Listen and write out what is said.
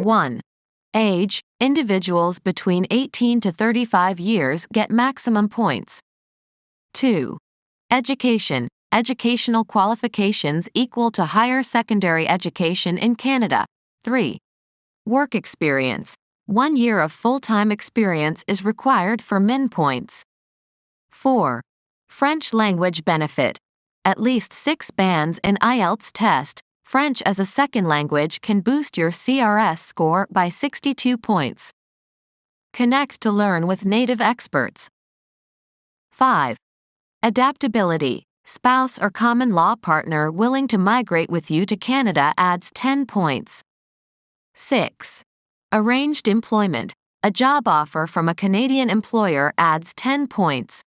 1. Age, individuals between 18 to 35 years get maximum points. 2. Education, educational qualifications equal to higher secondary education in Canada. 3. Work experience, 1 year of full-time experience is required for min points. 4. French language benefit, at least 6 bands in IELTS test. French as a second language can boost your CRS score by 62 points. Connect to learn with native experts. 5. Adaptability, spouse or common law partner willing to migrate with you to Canada adds 10 points. 6. Arranged employment, a job offer from a Canadian employer adds 10 points.